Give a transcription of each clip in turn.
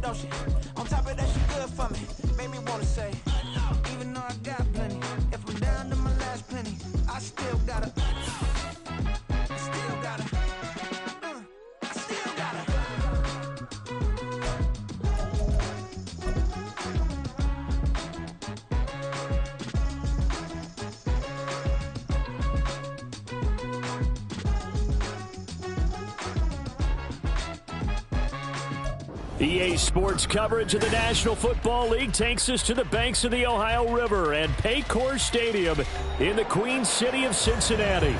don't she? On top of that, she good for me. Made me wanna say, even though I got plenty, if I'm down to my last penny, I still gotta. EA Sports coverage of the National Football League takes us to the banks of the Ohio River and Paycor Stadium in the Queen City of Cincinnati.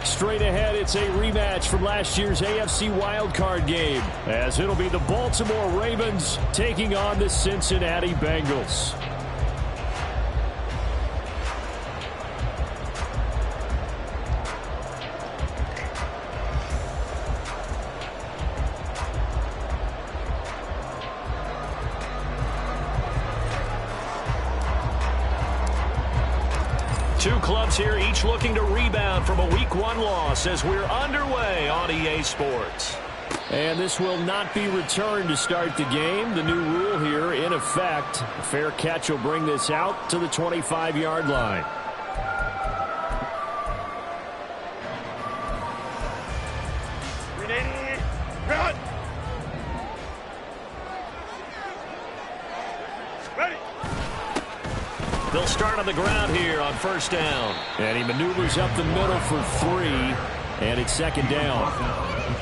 Straight ahead, it's a rematch from last year's AFC wildcard game, as it'll be the Baltimore Ravens taking on the Cincinnati Bengals. Two clubs here, each looking to rebound from a Week 1 loss as we're underway on EA Sports. And this will not be returned to start the game. The new rule here in effect. A fair catch will bring this out to the 25-yard line. Run! They'll start on the ground here on first down. And he maneuvers up the middle for 3, and it's second down.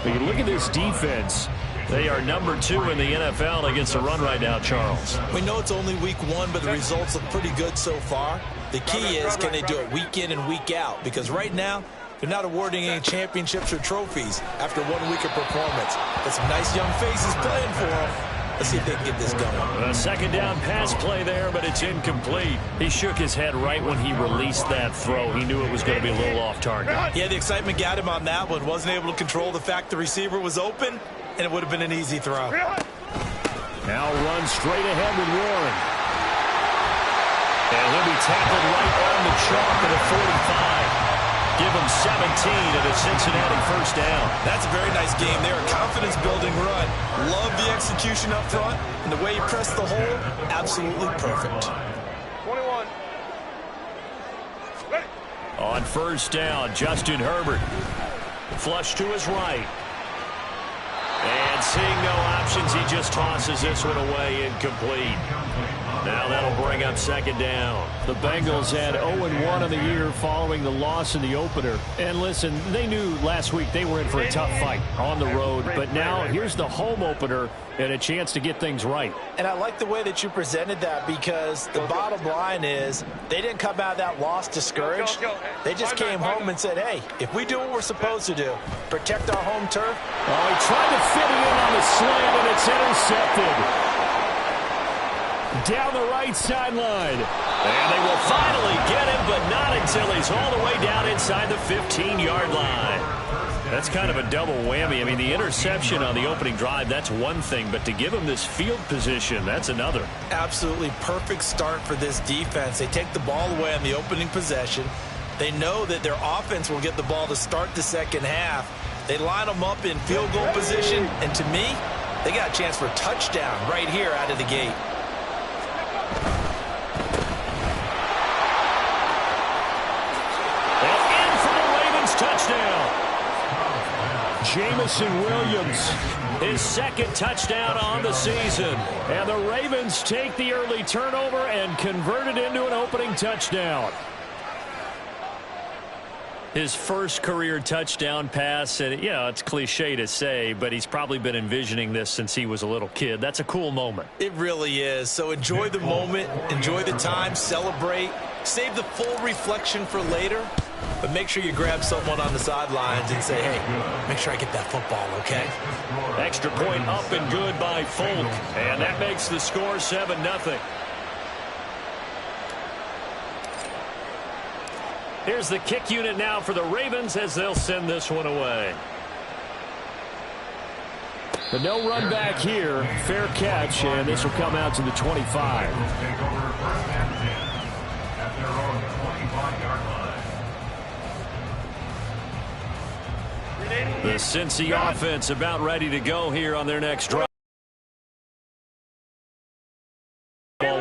But you look at this defense. They are number 2 in the NFL against the run right now, Charles. We know it's only week 1, but the results look pretty good so far. The key is, can they do it week in and week out? Because right now, they're not awarding any championships or trophies after 1 week of performance. Got some nice young faces playing for them. Let's see if they can get this going. A second down pass play there, but it's incomplete. He shook his head right when he released that throw. He knew it was going to be a little off target. Yeah, the excitement got him on that one. Wasn't able to control the fact the receiver was open, and it would have been an easy throw. Now runs straight ahead with Warren. And he'll be tackled right on the chalk at a 45. Give him 17 at a Cincinnati first down. That's a very nice game there. A confidence-building run. Love the execution up front. And the way he pressed the hole, absolutely perfect. 21. Ready. On first down, Justin Herbert. Flush to his right. And seeing no options, he just tosses this one away, incomplete. Now that'll bring up second down. The Bengals had 0-1 on the year following the loss in the opener. And listen, they knew last week they were in for a tough fight on the road. But now here's the home opener and a chance to get things right. And I like the way that you presented that, because the bottom line is they didn't come out of that loss discouraged. They just came home and said, hey, if we do what we're supposed to do, protect our home turf. Oh, he tried to fit it in on the slant, and it's intercepted. Down the right sideline. And they will finally get him, but not until he's all the way down inside the 15-yard line. That's kind of a double whammy. I mean, the interception on the opening drive, that's one thing, but to give him this field position, that's another. Absolutely perfect start for this defense. They take the ball away on the opening possession. They know that their offense will get the ball to start the second half. They line them up in field goal position, and to me, they got a chance for a touchdown right here out of the gate. Touchdown. Jameson Williams, his second touchdown on the season. And the Ravens take the early turnover and convert it into an opening touchdown. His first career touchdown pass, and you know, it's cliche to say, but he's probably been envisioning this since he was a little kid. That's a cool moment. It really is. So enjoy the moment, enjoy the time, celebrate, save the full reflection for later. But make sure you grab someone on the sidelines and say, hey, make sure I get that football, okay? Extra point up and good by Folk. And that makes the score 7-0. Here's the kick unit now for the Ravens as they'll send this one away. But no run back here. Fair catch, and this will come out to the 25. The Cincy offense about ready to go here on their next drive.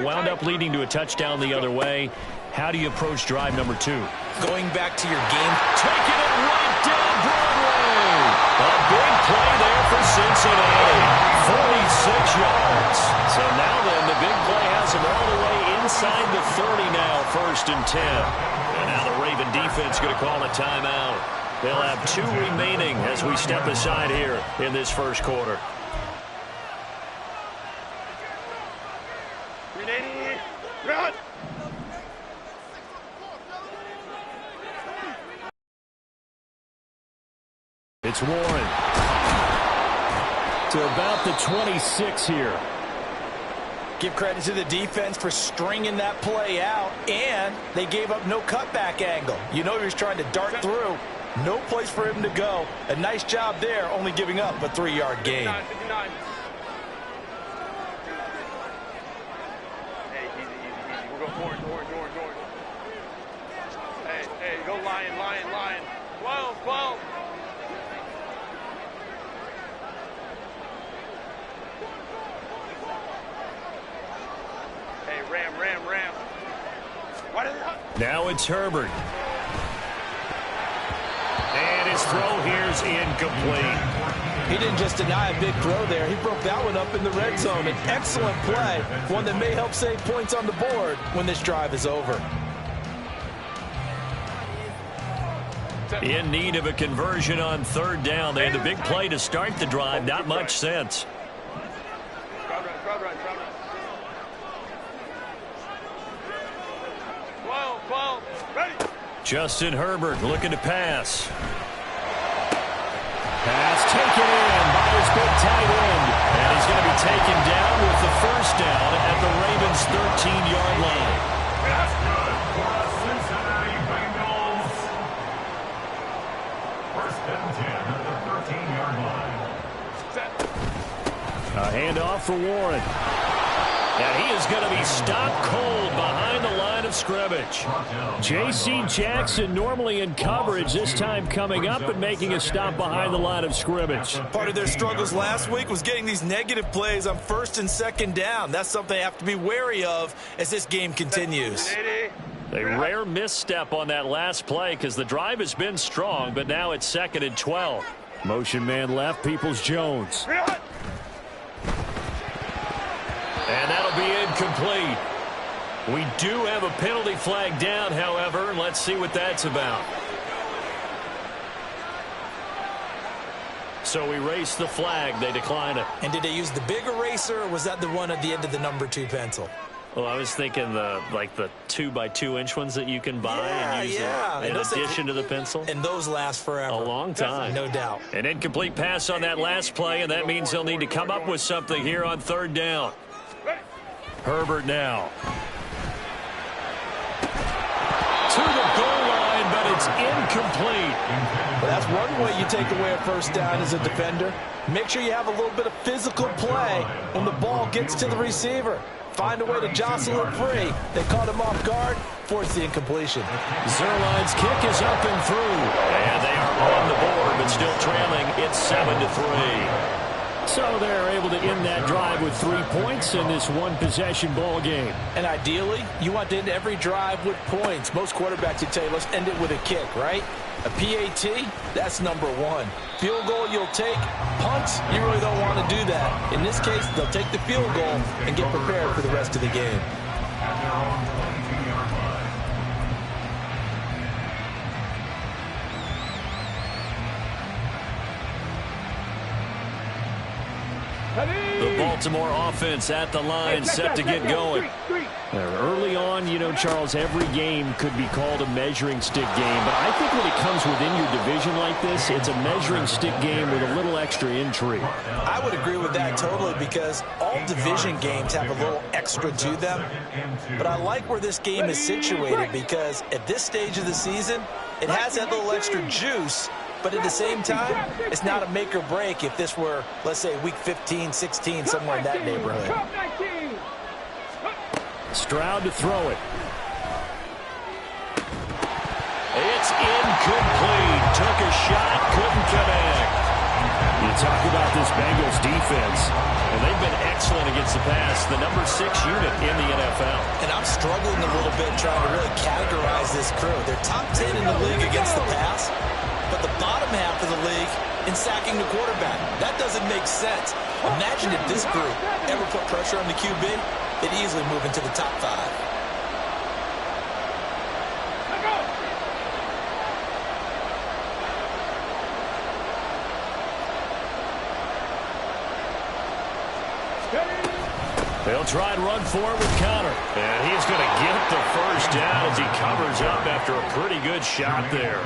wound up leading to a touchdown the other way. How do you approach drive number 2? Going back to your game. Taking it right down Broadway. A big play there for Cincinnati. 46 yards. So now then, the big play has him all the way inside the 30 now, 1st and 10. And now the Raven defense going to call a timeout. They'll have 2 remaining as we step aside here in this first quarter. Run! It's Warren to about the 26 here. Give credit to the defense for stringing that play out, and they gave up no cutback angle. You know he was trying to dart through. No place for him to go. A nice job there, only giving up a 3-yard gain. 59. Hey, easy. We'll go orange. Hey, go Lion. 12. Hey, Ram. Why did it? Now it's Herbert. And his throw here's incomplete. He didn't just deny a big throw there. He broke that one up in the red zone. An excellent play, one that may help save points on the board when this drive is over. In need of a conversion on 3rd down. They had the big play to start the drive. Not much sense. Crowd run. 12. Ready. Justin Herbert looking to pass. Pass taken in by his big tight end. And he's going to be taken down with the 1st down at the Ravens' 13-yard line. Cincinnati Bengals. 1st and 10 at the 13-yard line. A handoff for Warren. And he is going to be stopped cold behind the line of scrimmage. J.C. Jackson normally in coverage, this time coming up and making a stop behind the line of scrimmage. Part of their struggles last week was getting these negative plays on 1st and 2nd down. That's something they have to be wary of as this game continues. A rare misstep on that last play because the drive has been strong, but now it's 2nd and 12. Motion man left, Peoples-Jones. And that'll be incomplete. We do have a penalty flag down, however, and let's see what that's about. So we race the flag. They decline it. And did they use the big eraser, or was that the one at the end of the number 2 pencil? Well, I was thinking the 2x2-inch ones that you can buy and use in addition to the pencil. And those last forever. A long time. No doubt. An incomplete pass on that last play, and that means they'll need to come up with something here on 3rd down. Herbert now. To the goal line, but it's incomplete. Well, that's one way you take away a 1st down as a defender. Make sure you have a little bit of physical play when the ball gets to the receiver. Find a way to jostle it free. They caught him off guard, forced the incompletion. Zuerlein's kick is up and through. And they are on the board, but still trailing. It's 7-3. So they're able to end that drive with 3 points in this one-possession ball game. And ideally, you want to end every drive with points. Most quarterbacks would tell you, let's end it with a kick, right? A PAT, that's number 1. Field goal you'll take. Punts, you really don't want to do that. In this case, they'll take the field goal and get prepared for the rest of the game. The Baltimore offense at the line, set to get going. Early on, Charles, every game could be called a measuring stick game. But I think when it comes within your division like this, it's a measuring stick game with a little extra intrigue. I would agree with that totally because all division games have a little extra to them. But I like where this game is situated because at this stage of the season, it has that little extra juice. But at the same time, it's not a make or break if this were, let's say, week 15, 16, somewhere in that neighborhood. Stroud to throw it. It's incomplete. Took a shot, couldn't connect. You talk about this Bengals defense, and they've been excellent excellent against the pass, the number 6 unit in the NFL. And I'm struggling a little bit trying to really categorize this crew. They're top 10 in the league against the pass, but the bottom half of the league in sacking the quarterback. That doesn't make sense. Imagine if this group ever put pressure on the QB, they'd easily move into the top 5. They'll try and run forward with Connor. And he's going to get the first down as he covers up after a pretty good shot there.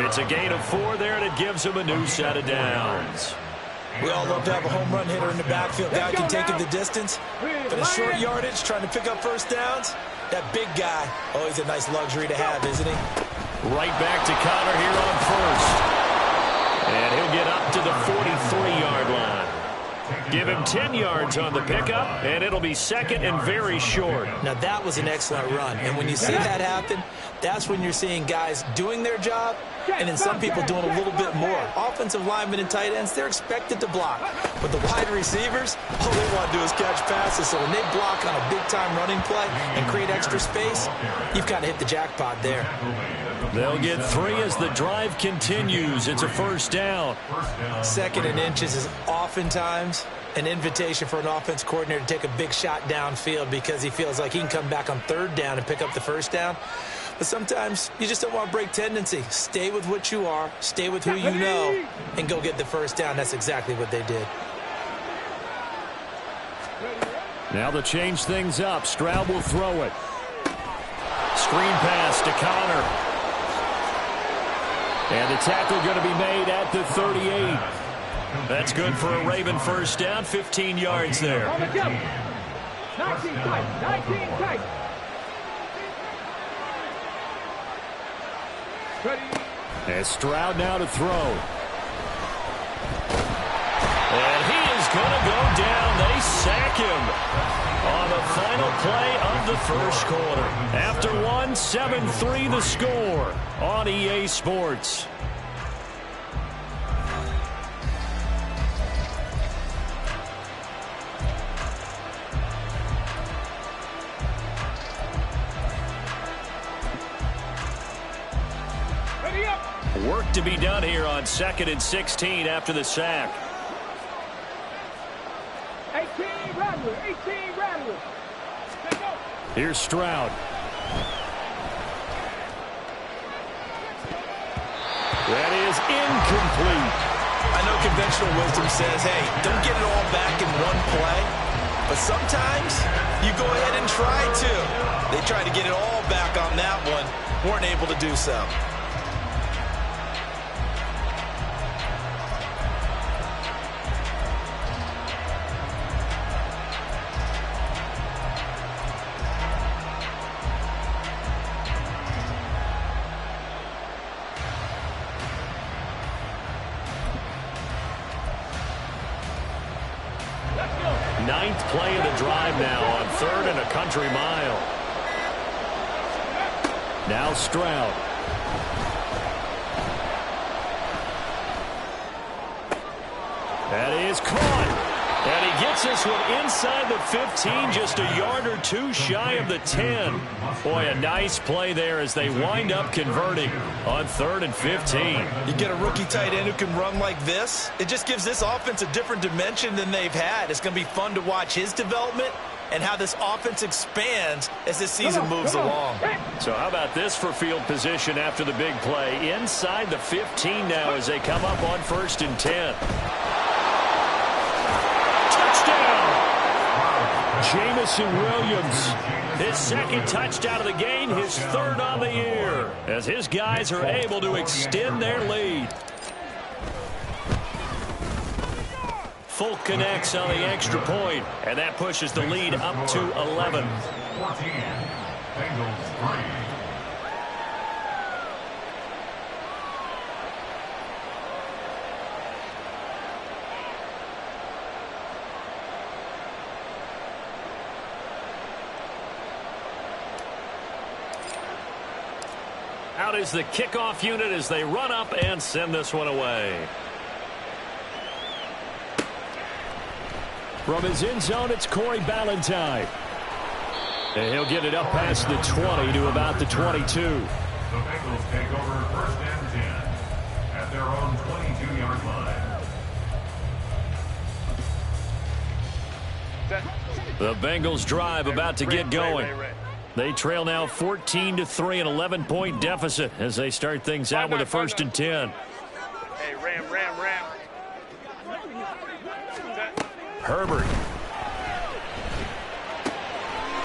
It's a gain of 4 there, and it gives him a new set of downs. We all love to have a home run hitter in the backfield. Guy can take it the distance. But in short yardage, trying to pick up first downs, that big guy, always a nice luxury to have, isn't he? Right back to Connor here on first. And he'll get up to the 43-yard line. Give him 10 yards on the pickup, and it'll be second and very short. Now, that was an excellent run. And when you see that happen, that's when you're seeing guys doing their job and then some people doing a little bit more. Offensive linemen and tight ends, they're expected to block. But the wide receivers, all they want to do is catch passes. So when they block on a big-time running play and create extra space, you've kind of hit the jackpot there. They'll get 3 as the drive continues. It's a first down. 2nd and inches is oftentimes an invitation for an offense coordinator to take a big shot downfield because he feels like he can come back on 3rd down and pick up the first down. But sometimes you just don't want to break tendency. Stay with what you are, stay with who you know, and go get the first down. That's exactly what they did. Now to change things up, Stroud will throw it. Screen pass to Connor. And the tackle going to be made at the 38. That's good for a Raven first down, 15 yards there. 19 tight. And Stroud now to throw. And he is going to go down. They sack him on the final play of the first quarter. After 7-3 the score on EA Sports. Work to be done here on 2nd and 16 after the sack. 18 Rattler. Here's Stroud. That is incomplete. I know conventional wisdom says, hey, don't get it all back in one play. But sometimes you go ahead and try to. They tried to get it all back on that one. Weren't able to do so. Ninth play of the drive now on 3rd and a country mile. Now Stroud. That is caught. And he gets this one inside the 15, just a yard or 2 shy of the 10. Boy, a nice play there as they wind up converting on 3rd and 15. You get a rookie tight end who can run like this, it just gives this offense a different dimension than they've had. It's going to be fun to watch his development and how this offense expands as this season moves along. So how about this for field position after the big play? Inside the 15 now as they come up on 1st and 10. Jamison Williams, his 2nd touchdown of the game, his 3rd on the year, as his guys are able to extend their lead. Folk connects on the extra point, and that pushes the lead up to 11. 14, Bengals 3. Out is the kickoff unit as they run up and send this one away. From his end zone, it's Corey Ballantyne. And he'll get it up past the 20 to about the 22. The Bengals take over 1st and 10 at their own 22-yard line. The Bengals drive about to get going. They trail now 14-3, an 11-point deficit as they start things out with a 1st and 10. Hey, Ram. Herbert.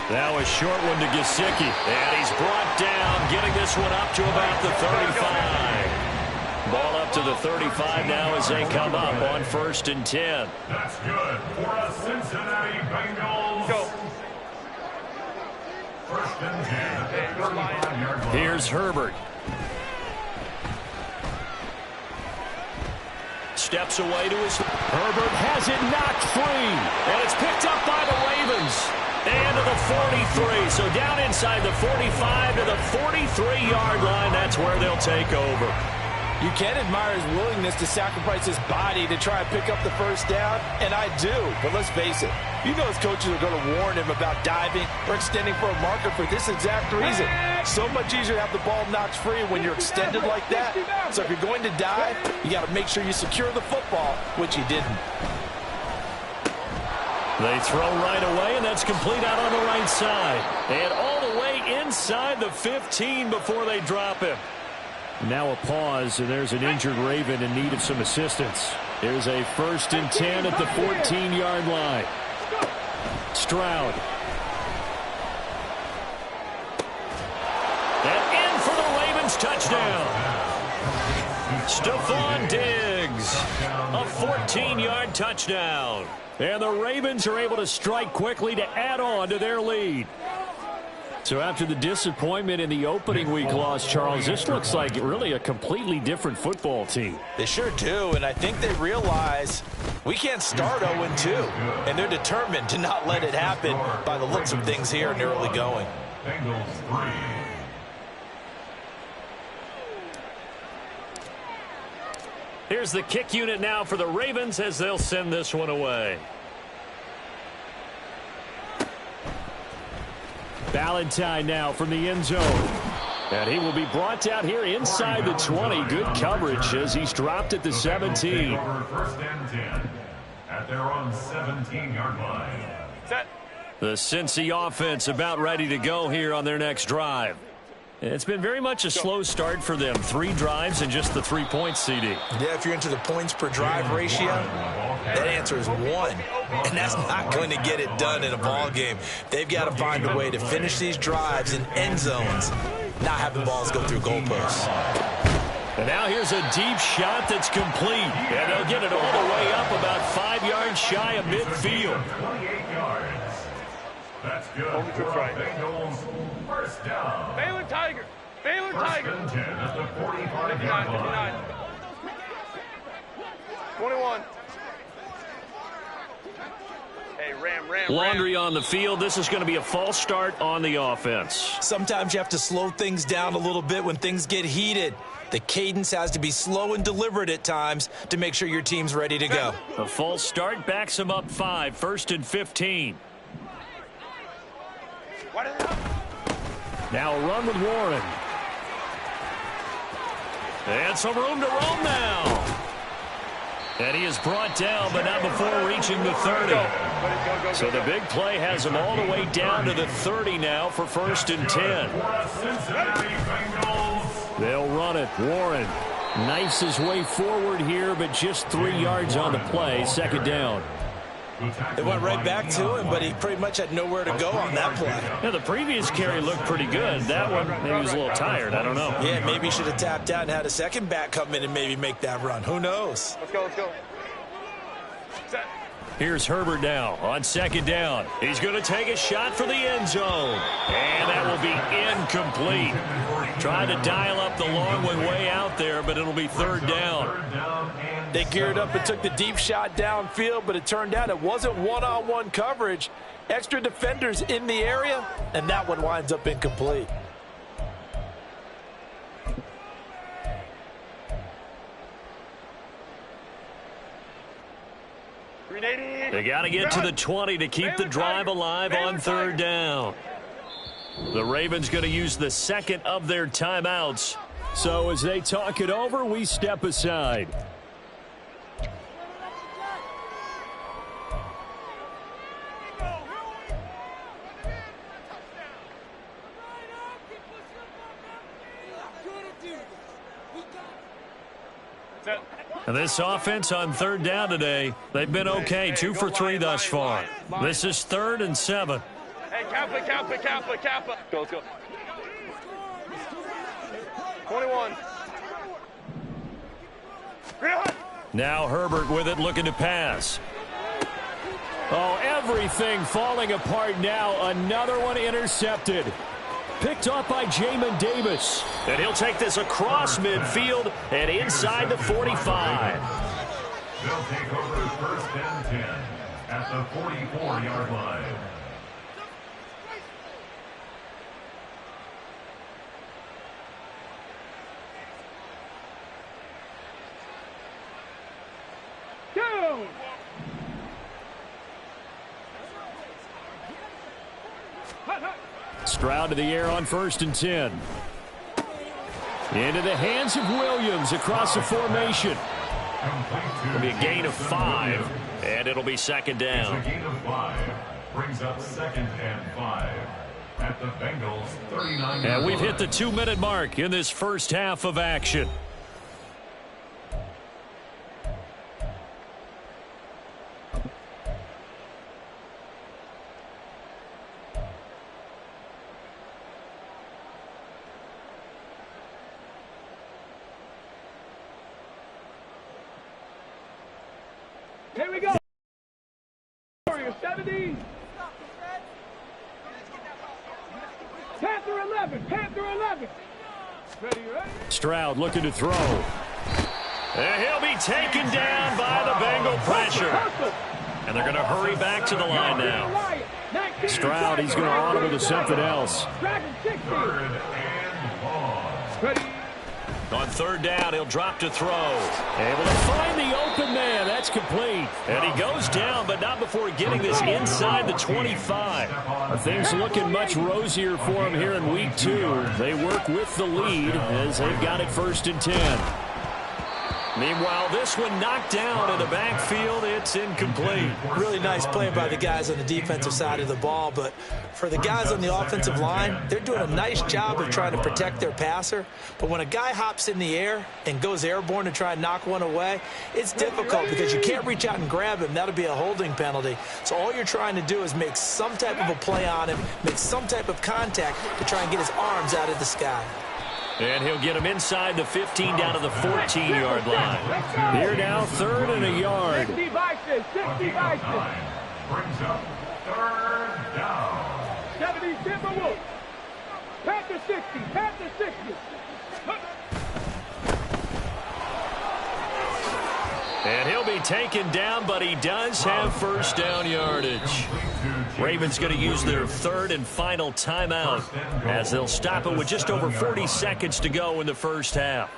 Now a short one to Gesicki. And he's brought down, getting this one up to about the 35. Ball up to the 35 now as they come up on 1st and 10. That's good for a Cincinnati Bengals. Go. 1st and 10 at the 35-yard line. Here's Herbert. Steps away to his... Herbert has it knocked free. And it's picked up by the Ravens. And to the 43. So down inside the 45 to the 43-yard line. That's where they'll take over. You can admire his willingness to sacrifice his body to try and pick up the 1st down, and I do. But let's face it, you know his coaches are going to warn him about diving or extending for a marker for this exact reason. So much easier to have the ball knocked free when you're extended like that. So if you're going to dive, you got to make sure you secure the football, which he didn't. They throw right away, and that's complete out on the right side. And all the way inside the 15 before they drop him. Now a pause, and there's an injured Raven in need of some assistance. Here's a 1st and 10 at the 14-yard line. Stroud. And in for the Ravens touchdown. Stephon Diggs. A 14-yard touchdown. And the Ravens are able to strike quickly to add on to their lead. So after the disappointment in the opening week loss, Charles, this looks like really a completely different football team. They sure do, and I think they realize we can't start 0-2, and they're determined to not let it happen by the looks of things here in the early going. Bengals 3. Here's the kick unit now for the Ravens as they'll send this one away. Ballantyne now from the end zone. And he will be brought down here inside the 20. Good coverage as he's dropped at the 17. Over 1st and 10 at their own 17-yard line. Set. The Cincy offense about ready to go here on their next drive. It's been very much a slow start for them. 3 drives and just the 3 points, CD. Yeah, if you're into the points per drive ratio, that answer is 1. And that's not going to get it done in a ball game. They've got to find a way to finish these drives in end zones, not have the balls go through goalposts. And now here's a deep shot that's complete. And they'll get it all the way up about 5 yards shy of midfield. 28 yards. That's good Only for took right. Bengals 1st down. Baylor Tiger. Baylor 1st Tiger. and 10 at the 45-yard 59, line. 21. Hey, Ram. Laundry on the field. This is going to be a false start on the offense. Sometimes you have to slow things down a little bit when things get heated. The cadence has to be slow and deliberate at times to make sure your team's ready to go. A false start backs him up 5, 1st and 15. Now a run with Warren. And some room to roam now. And he is brought down, but not before reaching the 30. So the big play has him all the way down to the 30 now for 1st and 10. They'll run it. Warren knifes his way forward here, but just 3 yards on the play. 2nd down. It went right back to him, but he pretty much had nowhere to go on that play. Yeah, the previous carry looked pretty good. That one, maybe he was a little tired. I don't know. Yeah, maybe he should have tapped out and had a second back come in and maybe make that run. Who knows? Let's go. Set. Here's Herbert now on 2nd down. He's going to take a shot for the end zone. And that will be incomplete. Trying to dial up the long one way out there, but it'll be 3rd down. They geared up and took the deep shot downfield, but it turned out it wasn't one-on-one coverage. Extra defenders in the area, and that one winds up incomplete. They got to get to the 20 to keep the drive alive on third down. The Ravens going to use the second of their timeouts. So as they talk it over, we step aside. And this offense on third down today, they've been okay, 2 for 3 thus far. This is 3rd and 7. Hey, Kappa. Go, let's go. 21. Now Herbert with it, looking to pass. Oh, everything falling apart now. Another one intercepted. Picked off by Jamin Davis. And he'll take this across midfield and inside the 45. They'll take over 1st and 10 at the 44-yard line. Stroud to the air on 1st and 10. Into the hands of Williams across the formation. It'll be a gain of 5, and it'll be 2nd down. It's a gain of 5. Brings up 2nd and 5 at the Bengals 39. And we've hit the 2-minute mark in this first half of action. Here we go. 70. Panther 11. Ready? Stroud looking to throw. And he'll be taken down by the Bengal pressure. And they're going to hurry back to the line now. Stroud, he's going to audible to something else. 3rd and long. Ready? On 3rd down, he'll drop to throw. Able to find the open man. That's complete. And he goes down, but not before getting this inside the 25. Things looking much rosier for him here in week 2. They work with the lead as they've got it 1st and 10. Meanwhile, this one knocked down in the backfield. It's incomplete. Really nice play by the guys on the defensive side of the ball, but for the guys on the offensive line, they're doing a nice job of trying to protect their passer. But when a guy hops in the air and goes airborne to try and knock one away, it's difficult because you can't reach out and grab him. That'll be a holding penalty. So all you're trying to do is make some type of a play on him, make some type of contact to try and get his arms out of the sky. And he'll get him inside the 15 down to the 14-yard line. Here now, 3rd and a yard. 60 vices. Brings up 3rd down. 70 Timberwolves. Panther 60. And he'll be taken down, but he does have 1st down yardage. Ravens going to use their 3rd and final timeout as they'll stop it with just over 40 seconds to go in the first half.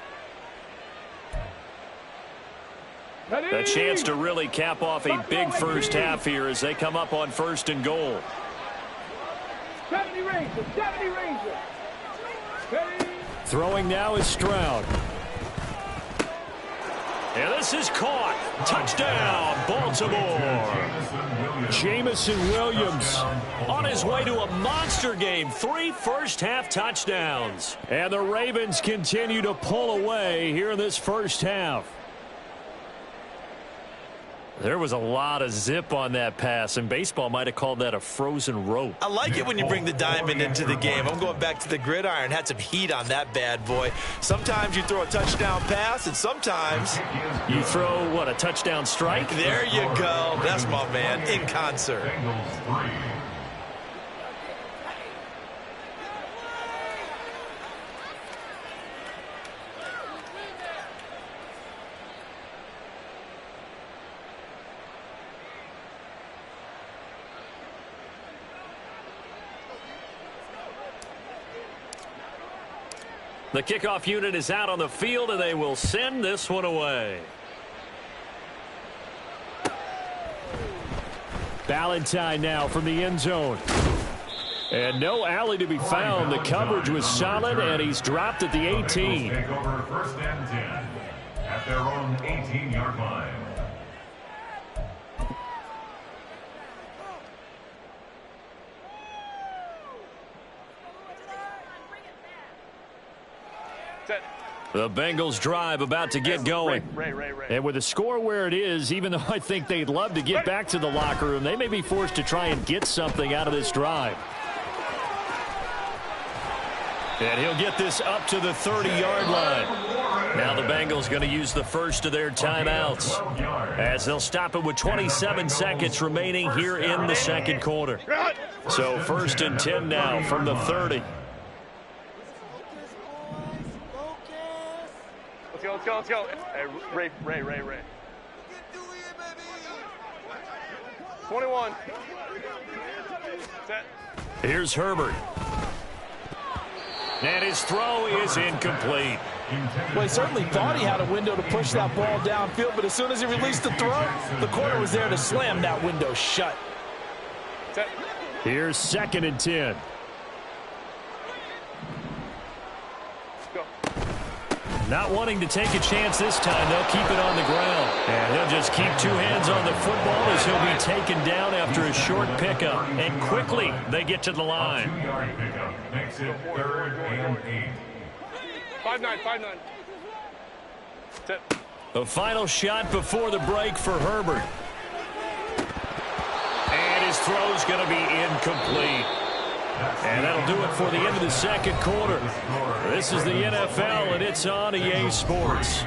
A chance to really cap off a big first half here as they come up on 1st and goal. 70 Rangers. Throwing now is Stroud. And this is caught. Touchdown, Baltimore. Jameson Williams on his way to a monster game. 3 first-half touchdowns. And the Ravens continue to pull away here in this first half. There was a lot of zip on that pass, and baseball might have called that a frozen rope. I like it when you bring the diamond into the game. I'm going back to the gridiron. Had some heat on that bad boy. Sometimes you throw a touchdown pass, and sometimes you throw, what, a touchdown strike? There you go. That's my man, in concert. Bengals 3. The kickoff unit is out on the field, and they will send this one away. Ballantyne now from the end zone. And no alley to be found. The coverage was solid, and he's dropped at the 18. Take over first and 10 at their own 18-yard line. The Bengals drive about to get going. And with the score where it is, even though I think they'd love to get back to the locker room, they may be forced to try and get something out of this drive. And he'll get this up to the 30-yard line. Now the Bengals going to use the first of their timeouts as they'll stop it with 27 seconds remaining here in the second quarter. So first and 10 now from the 30. Let's go. Hey, Ray. 21. Set. Here's Herbert. And his throw is incomplete. Well, he certainly thought he had a window to push that ball downfield, but as soon as he released the throw, the corner was there to slam that window shut. Set. Here's second and 10. Not wanting to take a chance this time, they'll keep it on the ground. And he'll just keep two hands on the football as he'll be taken down after a short pickup. And quickly, they get to the line. 2-yard pickup makes it 3rd and 8. 5-9. Set. The final shot before the break for Herbert. And his throw's going to be incomplete. And that'll do it for the end of the second quarter. This is the NFL, and it's on EA Sports.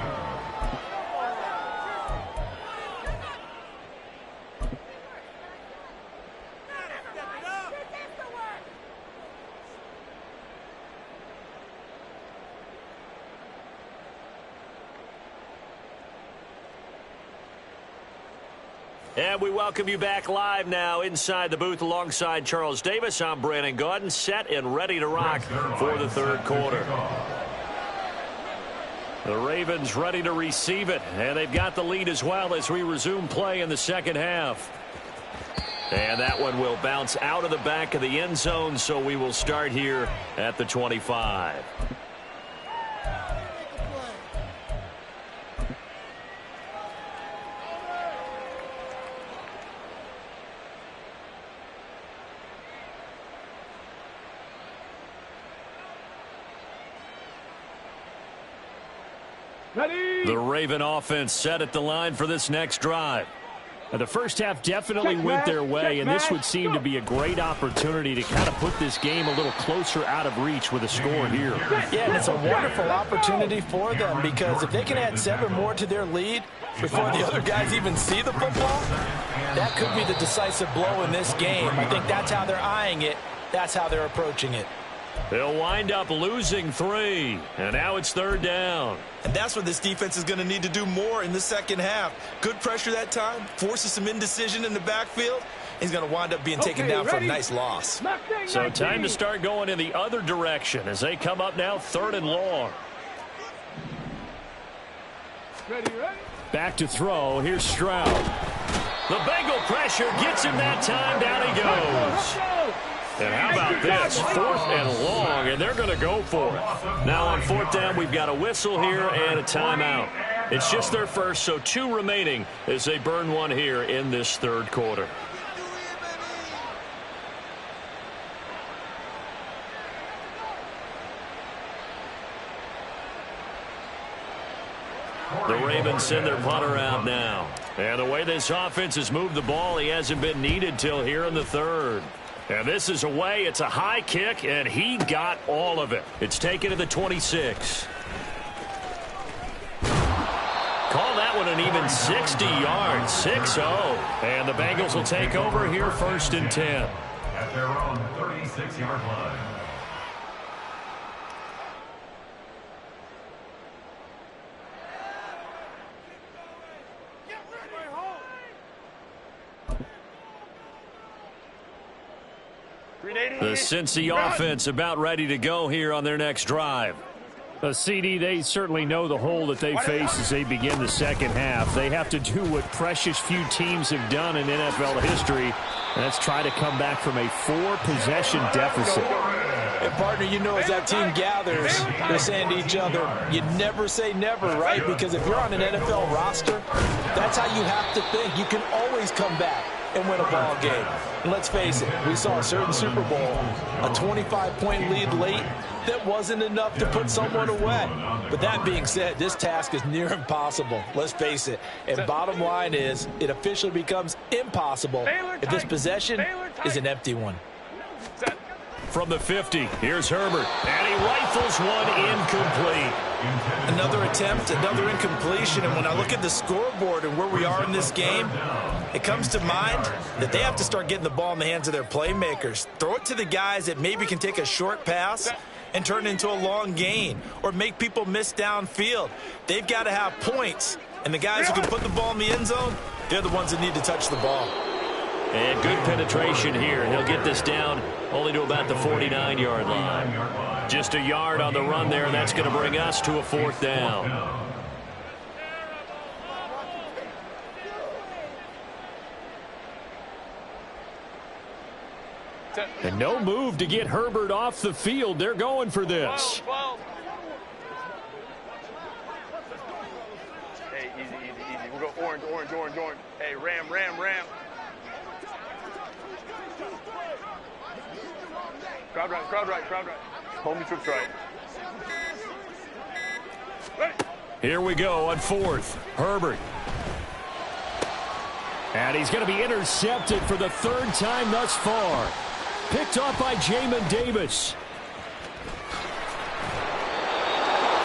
And we welcome you back live now inside the booth alongside Charles Davis. I'm Brandon Gaudin, set and ready to rock for the third quarter. The Ravens ready to receive it, and they've got the lead as well as we resume play in the second half. And that one will bounce out of the back of the end zone, so we will start here at the 25. The Raven offense set at the line for this next drive. The first half definitely went their way, and this would seem to be a great opportunity to kind of put this game a little closer out of reach with a score here. Yeah, and it's a wonderful opportunity for them because if they can add 7 more to their lead before the other guys even see the football, that could be the decisive blow in this game. I think that's how they're eyeing it. That's how they're approaching it. They'll wind up losing 3, and now it's third down. And that's what this defense is going to need to do more in the second half. Good pressure that time, forces some indecision in the backfield. He's going to wind up being taken down for a nice loss. So time to start going in the other direction as they come up now 3rd and long. Back to throw. Here's Stroud. The Bengal pressure gets him that time. Down he goes. And how about this? 4th and long, and they're going to go for it. Now on 4th down, we've got a whistle here and a timeout. It's just their first, so 2 remaining as they burn one here in this third quarter. The Ravens send their punter out now. And the way this offense has moved the ball, he hasn't been needed till here in the third. And this is away. It's a high kick, and he got all of it. It's taken to the 26. Call that one an even 60 yards, 6-0. And the Bengals will take over here 1st and 10. At their own 36-yard line. The Cincy offense about ready to go here on their next drive. CD, they certainly know the hole that they face as they begin the second half. They have to do what precious few teams have done in NFL history, and that's try to come back from a 4-possession deficit. And, partner, you know as that team gathers, they're saying to each other, you never say never, right? Because if you're on an NFL roster, that's how you have to think. You can always come back and win a ball game. And let's face it, we saw a certain Super Bowl, a 25-point lead late that wasn't enough to put someone away. But that being said, this task is near impossible. Let's face it. And bottom line is, it officially becomes impossible if this possession is an empty one. From the 50, here's Herbert, and he rifles one incomplete. Another attempt, another incompletion, and when I look at the scoreboard and where we are in this game, it comes to mind that they have to start getting the ball in the hands of their playmakers. Throw it to the guys that maybe can take a short pass and turn it into a long gain or make people miss downfield. They've got to have points, and the guys who can put the ball in the end zone, they're the ones that need to touch the ball. And good penetration here. He'll get this down only to about the 49-yard line. Just a yard on the run there, and that's going to bring us to a 4th down. And no move to get Herbert off the field. They're going for this. Hey, easy. We'll go orange. Hey, ram. Crowd right. Hold me trips right. Here we go on 4th. Herbert. And he's going to be intercepted for the 3rd time thus far. Picked off by Jamin Davis.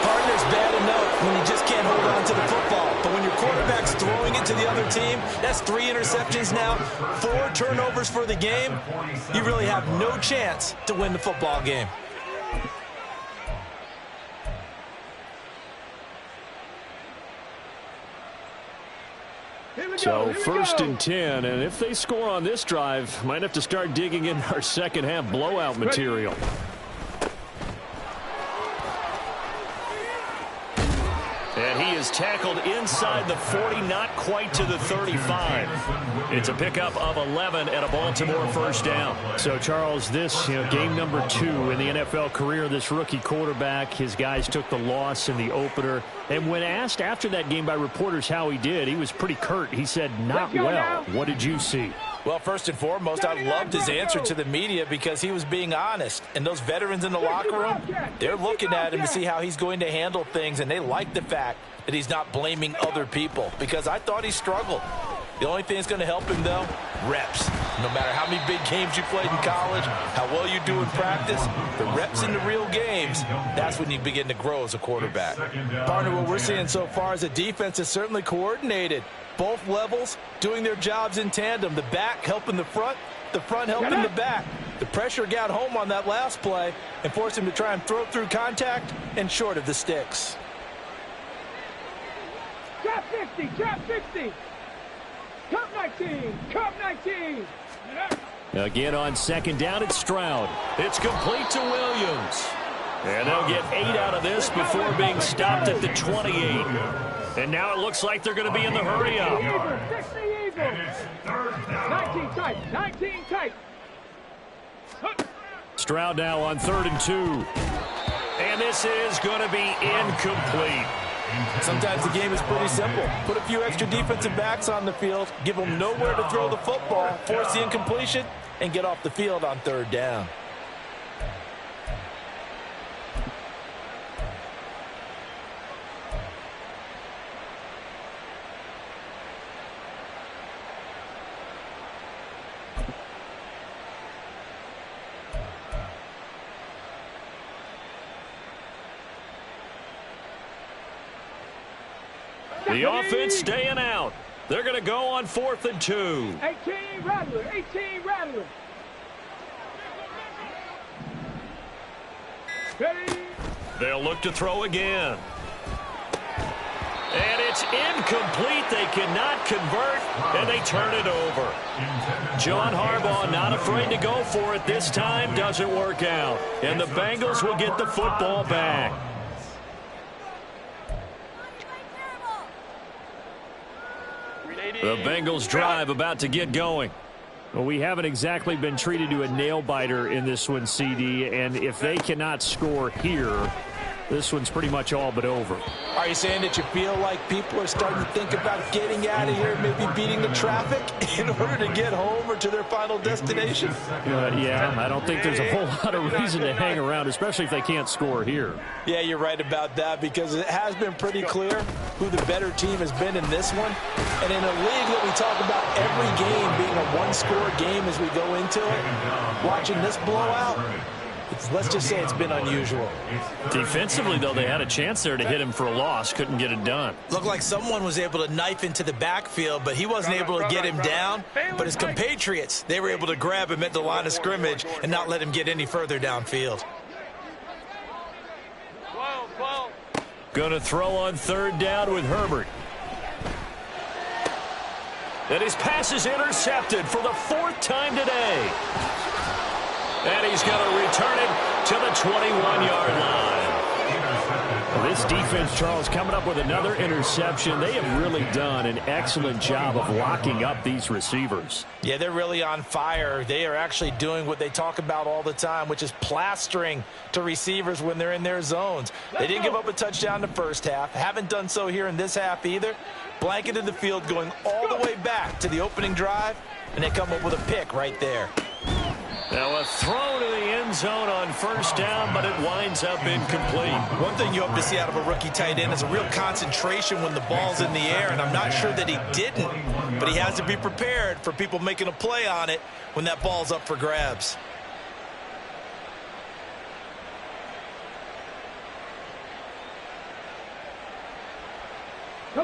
Partner's bad enough when you just can't hold on to the football. But when your quarterback's throwing it to the other team, that's 3 interceptions now, 4 turnovers for the game. You really have no chance to win the football game. So 1st and 10, and if they score on this drive, might have to start digging in our second half blowout material. And he is tackled inside the 40, not quite to the 35. It's a pickup of 11 and a Baltimore 1st down. So, Charles, this game number 2 in the NFL career of this rookie quarterback. His guys took the loss in the opener. And when asked after that game by reporters how he did, he was pretty curt. He said, not well. What did you see? Well, first and foremost, I loved his answer to the media because he was being honest. And those veterans in the locker room, they're looking at him to see how he's going to handle things, and they like the fact that he's not blaming other people because I thought he struggled. The only thing that's going to help him, though, reps. No matter how many big games you played in college, how well you do in practice, the reps in the real games, that's when you begin to grow as a quarterback. Partner, what we're seeing so far is a defense is certainly coordinated. Both levels doing their jobs in tandem. The back helping the front helping the back. The pressure got home on that last play and forced him to try and throw through contact and short of the sticks. Drop 50. Cup 19. Again on 2nd down, it's Stroud. It's complete to Williams. And they'll get 8 out of this before being stopped at the 28. And now it looks like they're going to be in the hurry-up. 19 tight. Stroud now on 3rd and 2. And this is going to be incomplete. Sometimes the game is pretty simple. Put a few extra defensive backs on the field, give them nowhere to throw the football, force the incompletion, and get off the field on 3rd down. The offense staying out. They're going to go on 4th and 2. 18 Rattler. Ready. They'll look to throw again. And it's incomplete. They cannot convert, and they turn it over. John Harbaugh not afraid to go for it this time. Doesn't work out. And the Bengals will get the football back. The Bengals drive about to get going. Well, we haven't exactly been treated to a nail-biter in this one, CD, and if they cannot score here, this one's pretty much all but over. Are you saying that you feel like people are starting to think about getting out of here, maybe beating the traffic in order to get home or to their final destination? Yeah, I don't think there's a whole lot of reason to hang around, especially if they can't score here. Yeah, you're right about that, because it has been pretty clear who the better team has been in this one. And in a league that we talk about every game being a one-score game as we go into it, watching this blowout, let's just say it's been unusual. Defensively, though, they had a chance there to hit him for a loss. Couldn't get it done. Looked like someone was able to knife into the backfield, but he wasn't able to get him down. But his compatriots, they were able to grab him at the line of scrimmage and not let him get any further downfield. Going to throw on third down with Herbert. And his pass is intercepted for the 4th time today. And he's going to return it to the 21-yard line. This defense, Charles, coming up with another interception. They have really done an excellent job of locking up these receivers. Yeah, they're really on fire. They are actually doing what they talk about all the time, which is plastering to receivers when they're in their zones. They didn't give up a touchdown in the first half. Haven't done so here in this half either. Blanketed the field going all the way back to the opening drive, and they come up with a pick right there. Now a throw to the end zone on first down, but it winds up incomplete. One thing you hope to see out of a rookie tight end is a real concentration when the ball's in the air, and I'm not sure that he didn't, but he has to be prepared for people making a play on it when that ball's up for grabs.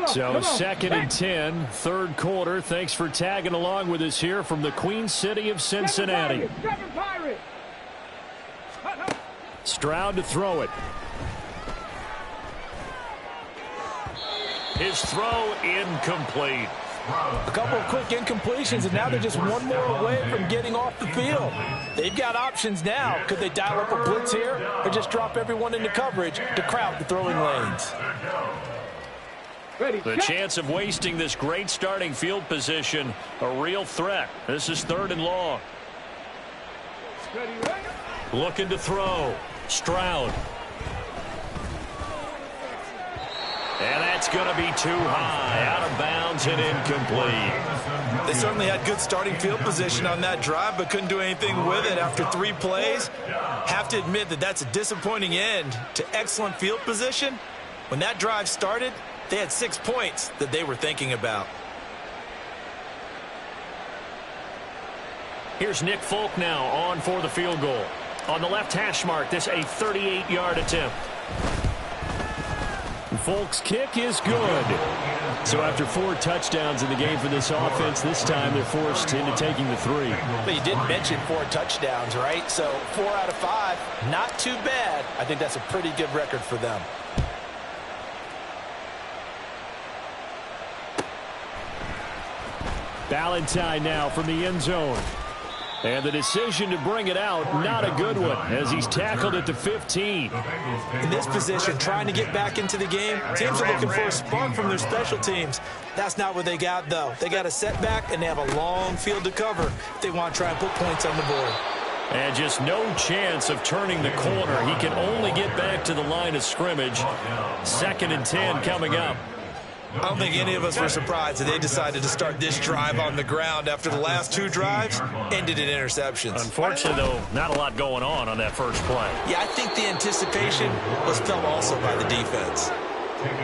So 2nd and 10, third quarter. Thanks for tagging along with us here from the Queen City of Cincinnati. Stroud to throw it. His throw incomplete. A couple of quick incompletions, and now they're just one more away from getting off the field. They've got options now. Could they dial up a blitz here or just drop everyone into coverage to crowd the throwing lanes? The chance of wasting this great starting field position, a real threat. This is 3rd and long. Looking to throw. Stroud. And that's going to be too high. Out of bounds and incomplete. They certainly had good starting field position on that drive, but couldn't do anything with it after 3 plays. Have to admit that that's a disappointing end to excellent field position. When that drive started, they had 6 points that they were thinking about. Here's Nick Folk now on for the field goal. On the left hash mark, this a 38-yard attempt. Folk's kick is good. So after 4 touchdowns in the game for this offense, this time they're forced into taking the 3. But you did mention 4 touchdowns, right? So 4 out of 5, not too bad. I think that's a pretty good record for them. Valentine now from the end zone. And the decision to bring it out, not a good one, as he's tackled at the 15. In this position, trying to get back into the game, teams are looking for a spark from their special teams. That's not what they got, though. They got a setback, and they have a long field to cover if they want to try and put points on the board. And just no chance of turning the corner. He can only get back to the line of scrimmage. 2nd and 10 coming up. I don't think any of us were surprised that they decided to start this drive on the ground after the last 2 drives ended in interceptions. Unfortunately, though, not a lot going on that first play. Yeah, I think the anticipation was felt also by the defense.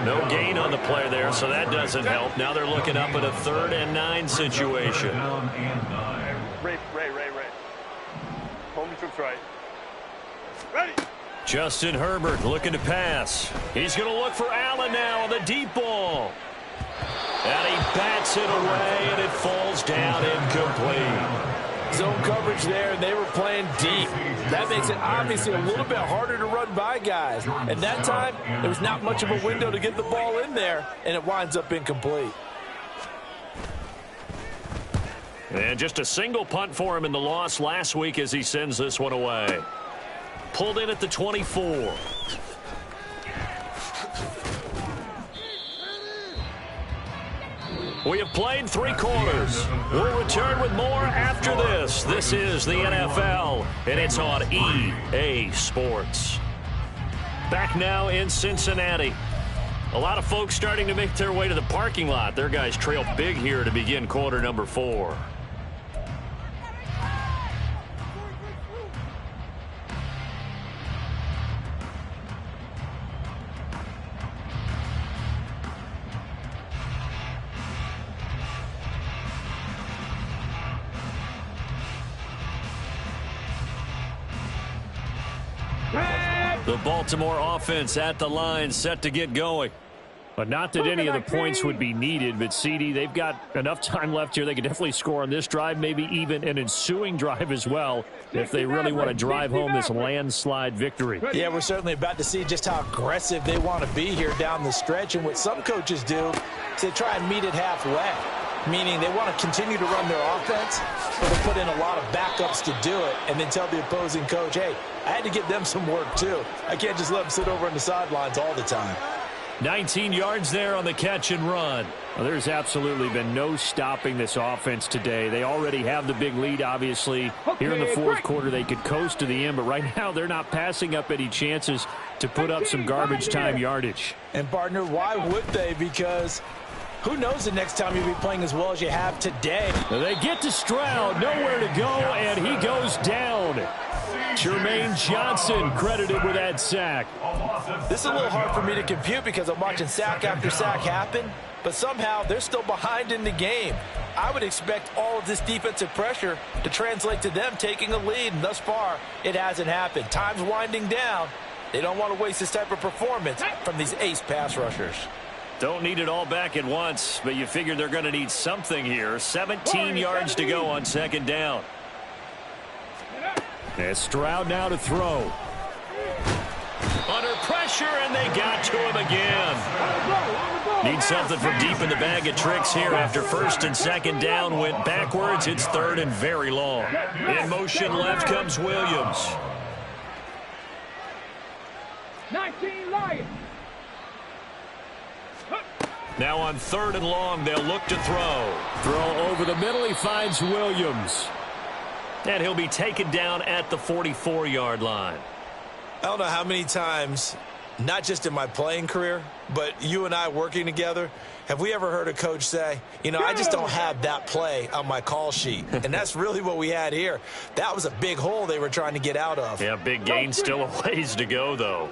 No gain on the play there, so that doesn't help. Now they're looking up at a 3rd and 9 situation. Ray. Home trips right. Ready. Justin Herbert looking to pass. He's going to look for Allen now on the deep ball. And he bats it away, and it falls down incomplete. Zone coverage there, and they were playing deep. That makes it obviously a little bit harder to run by guys. And that time, there was not much of a window to get the ball in there, and it winds up incomplete. And just a single punt for him in the loss last week as he sends this one away. Pulled in at the 24. We have played 3 quarters. We'll return with more after this. This is the NFL, and it's on EA Sports. Back now in Cincinnati. A lot of folks starting to make their way to the parking lot. Their guys trail big here to begin quarter number 4. The Baltimore offense at the line, set to get going. But not that any of the points would be needed, but CD, they've got enough time left here. They can definitely score on this drive, maybe even an ensuing drive as well, if they really want to drive home this landslide victory. Yeah, we're certainly about to see just how aggressive they want to be here down the stretch. And what some coaches do is they try and meet it halfway, meaning they want to continue to run their offense, but they put in a lot of backups to do it, and then tell the opposing coach, hey, I had to get them some work too. I can't just let them sit over on the sidelines all the time. 19 yards there on the catch and run. Well, there's absolutely been no stopping this offense today. They already have the big lead, obviously. Here in the fourth quarter, they could coast to the end, but right now they're not passing up any chances to put up some garbage time yardage. And, partner, why would they? Because who knows the next time you'll be playing as well as you have today. They get to Stroud, nowhere to go, and he goes down. Jermaine Johnson credited with that sack. This is a little hard for me to compute because I'm watching sack after sack happen, but somehow they're still behind in the game. I would expect all of this defensive pressure to translate to them taking a lead, and thus far, it hasn't happened. Time's winding down. They don't want to waste this type of performance from these ace pass rushers. Don't need it all back at once, but you figure they're going to need something here. 17 yards to go on second down. And Stroud now to throw. Under pressure, and they got to him again. Need something from deep in the bag of tricks here after first and second down went backwards. It's third and very long. In motion left comes Williams. 19 Lions. Now on third and long, they'll look to throw. Throw over the middle, he finds Williams. And he'll be taken down at the 44-yard line. I don't know how many times, not just in my playing career, but you and I working together, have we ever heard a coach say, you know, I just don't have that play on my call sheet. And that's really what we had here. That was a big hole they were trying to get out of. Yeah, big gain, still a ways to go, though.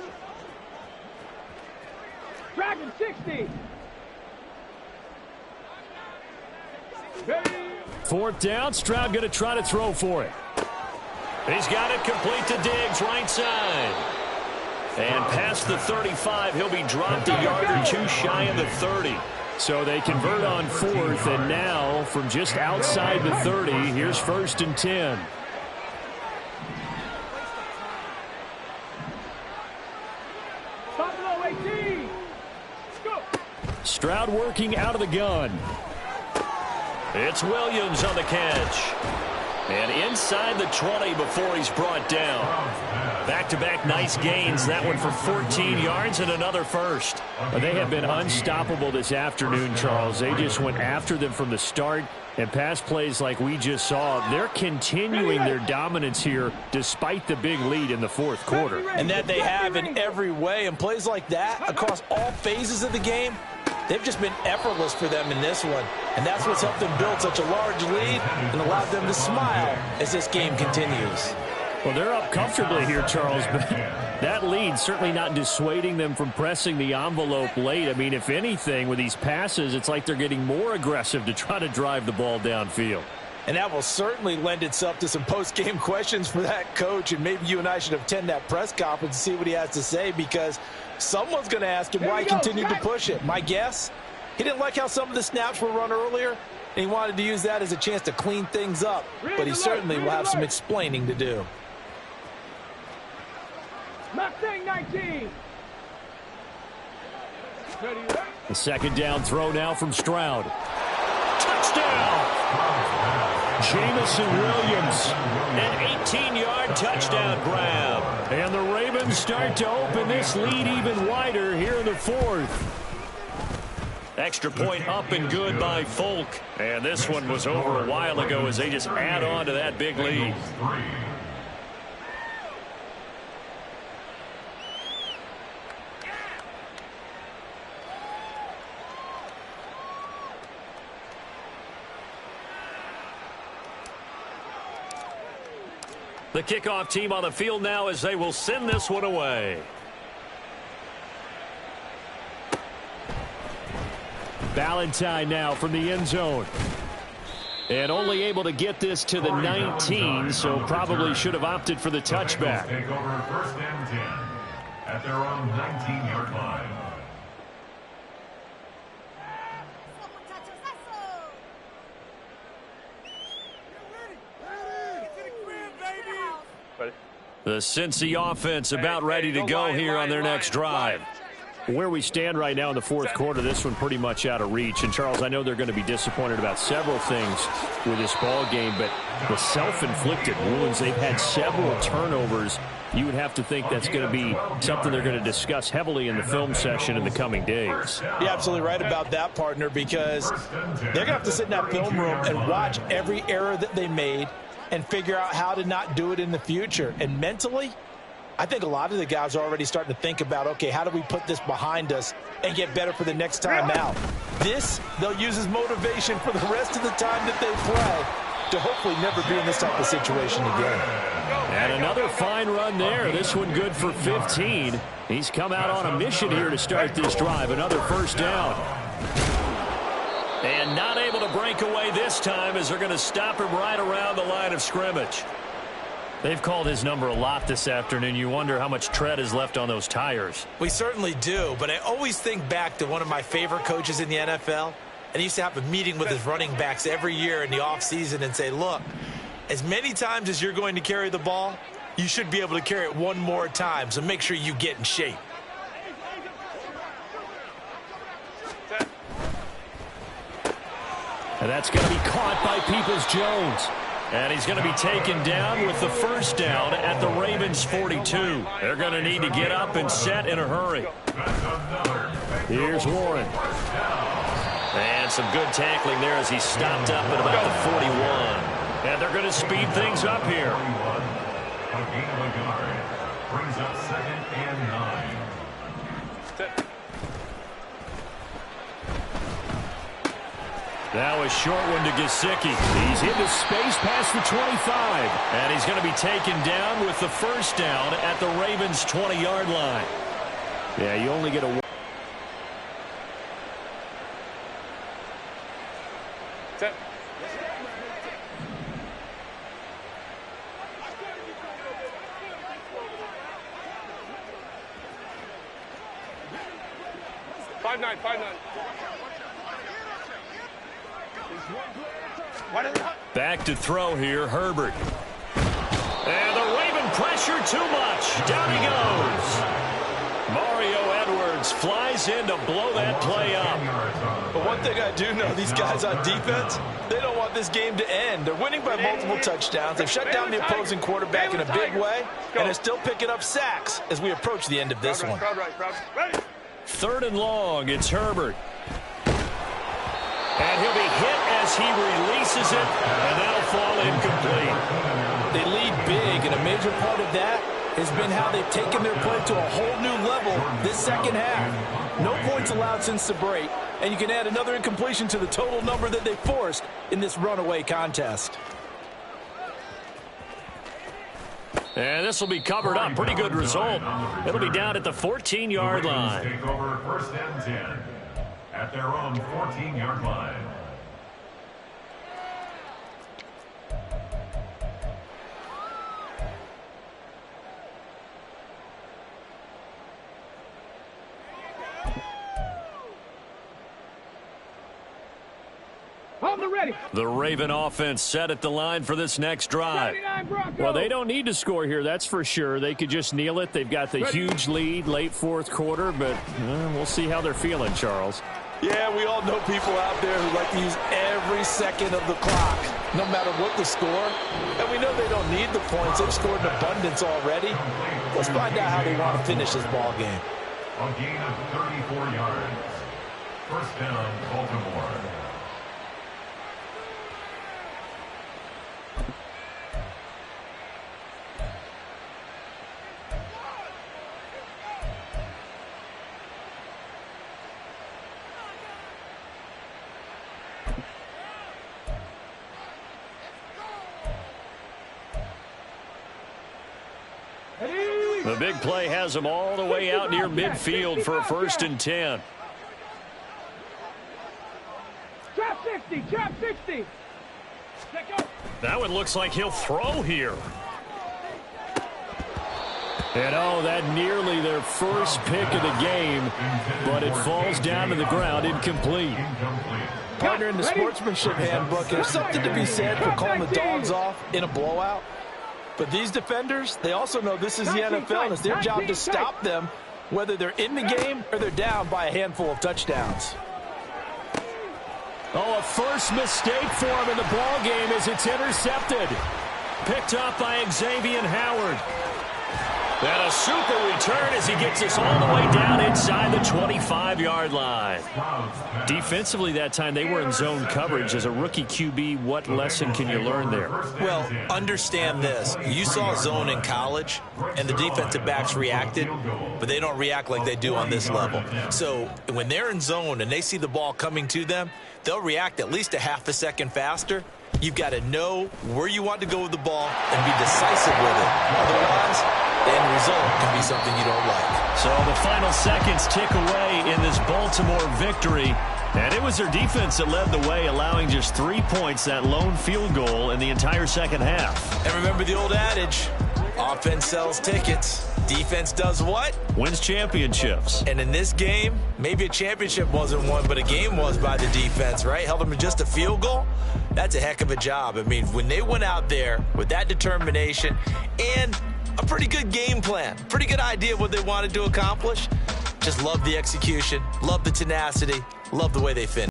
Dragon 60. Fourth down, Stroud going to try to throw for it. He's got it complete to Diggs, right side. And past the 35, he'll be dropped a yard or two shy of the 30. So they convert on fourth, and now from just outside the 30, here's first and 10. Buffalo 18. Go. Stroud working out of the gun. It's Williams on the catch. And inside the 20 before he's brought down. Back-to-back nice gains. That one for 14 yards and another first. They have been unstoppable this afternoon, Charles. They just went after them from the start. And pass plays like we just saw, they're continuing their dominance here despite the big lead in the fourth quarter. And that they have in every way. And plays like that across all phases of the game, they've just been effortless for them in this one. And that's what's helped them build such a large lead and allowed them to smile as this game continues. Well, they're up comfortably here, Charles, but that lead certainly not dissuading them from pressing the envelope late. I mean, if anything, with these passes, it's like they're getting more aggressive to try to drive the ball downfield. And that will certainly lend itself to some post-game questions for that coach, and maybe you and I should attend that press conference and see what he has to say, because someone's going to ask him why he continued to push it. My guess, he didn't like how some of the snaps were run earlier, and he wanted to use that as a chance to clean things up, but he certainly will have some explaining to do. Mustang 19. The second down throw now from Stroud. Touchdown! Jameson Williams. An 18-yard touchdown grab. And the Ravens start to open this lead even wider here in the fourth. Extra point up and good by Folk. And this one was over a while ago as they just add on to that big lead. The kickoff team on the field now as they will send this one away. Valentine now from the end zone. And only able to get this to the 19, so probably should have opted for the touchback. Take over first and 10 at their own 19-yard line. The Cincy offense about ready to go here on their next drive. Where we stand right now in the fourth quarter, this one pretty much out of reach. And, Charles, I know they're going to be disappointed about several things with this ball game, but the self-inflicted wounds, they've had several turnovers. You would have to think that's going to be something they're going to discuss heavily in the film session in the coming days. You're absolutely right about that, partner, because they're going to have to sit in that film room and watch every error that they made and figure out how to not do it in the future. And mentally, I think a lot of the guys are already starting to think about, okay, how do we put this behind us and get better for the next time out? This, they'll use as motivation for the rest of the time that they play to hopefully never be in this type of situation again. And another fine run there. This one good for 15. He's come out on a mission here to start this drive. Another first down. And not able to break away this time as they're going to stop him right around the line of scrimmage. They've called his number a lot this afternoon. You wonder how much tread is left on those tires. We certainly do, but I always think back to one of my favorite coaches in the NFL. And he used to have a meeting with his running backs every year in the offseason and say, look, as many times as you're going to carry the ball, you should be able to carry it one more time, so make sure you get in shape. And that's going to be caught by Peoples-Jones. And he's going to be taken down with the first down at the Ravens 42. They're going to need to get up and set in a hurry. Here's Warren. And some good tackling there as he stopped up at about the 41. And they're going to speed things up here. A gain of a guard brings up 2nd and 9. Now a short one to Gesicki. He's into space past the 25. And he's going to be taken down with the first down at the Ravens 20-yard line. Yeah, you only get a... Set. Five nine. Back to throw here, Herbert. And the Raven pressure too much. Down he goes. Mario Edwards flies in to blow that play up. But one thing I do know, these guys on defense, they don't want this game to end. They're winning by multiple touchdowns. They've shut down the opposing quarterback in a big way, and they're still picking up sacks as we approach the end of this one. 3rd and long, it's Herbert. And he'll be hit as he releases it, and that'll fall incomplete. They lead big, and a major part of that has been how they've taken their play to a whole new level this second half. No points allowed since the break, and you can add another incompletion to the total number that they forced in this runaway contest. And this will be covered up. Pretty good result. It'll be down at the 14-yard line. Take over 1st and 10 at their own 14-yard line. The Raven offense set at the line for this next drive. Well, they don't need to score here, that's for sure. They could just kneel it. They've got the huge lead late fourth quarter, but we'll see how they're feeling, Charles. Yeah, we all know people out there who like to use every second of the clock, no matter what the score. And we know they don't need the points. They've scored in abundance already. Let's find out how they want to finish this ball game. A gain of 34 yards. First down, Baltimore. The big play has them all the way out near midfield for a 1st and 10. Trap 60, trap 60. That one looks like he'll throw here. And oh, that nearly their first pick of the game, but it falls down to the ground incomplete. Partner, in the sportsmanship handbook, there's something to be said for calling the dogs off in a blowout. But these defenders, they also know this is the NFL, and it's their job to stop them, whether they're in the game or they're down by a handful of touchdowns. Oh, a first mistake for him in the ball game as it's intercepted. Picked up by Xavier Howard. And a super return as he gets us all the way down inside the 25-yard line. Defensively that time, they were in zone coverage. As a rookie QB, what lesson can you learn there? Well, understand this. You saw zone in college, and the defensive backs reacted, but they don't react like they do on this level. So when they're in zone and they see the ball coming to them, they'll react at least a half a second faster. You've got to know where you want to go with the ball and be decisive with it. Otherwise, the end result can be something you don't like. So the final seconds tick away in this Baltimore victory. And it was their defense that led the way, allowing just 3 points, that lone field goal in the entire second half. And remember the old adage, offense sells tickets. Defense does what? Wins championships. And in this game, maybe a championship wasn't won, but a game was by the defense, right? Held them to just a field goal. That's a heck of a job. I mean, when they went out there with that determination and a pretty good game plan, pretty good idea of what they wanted to accomplish, just love the execution, love the tenacity, love the way they finished.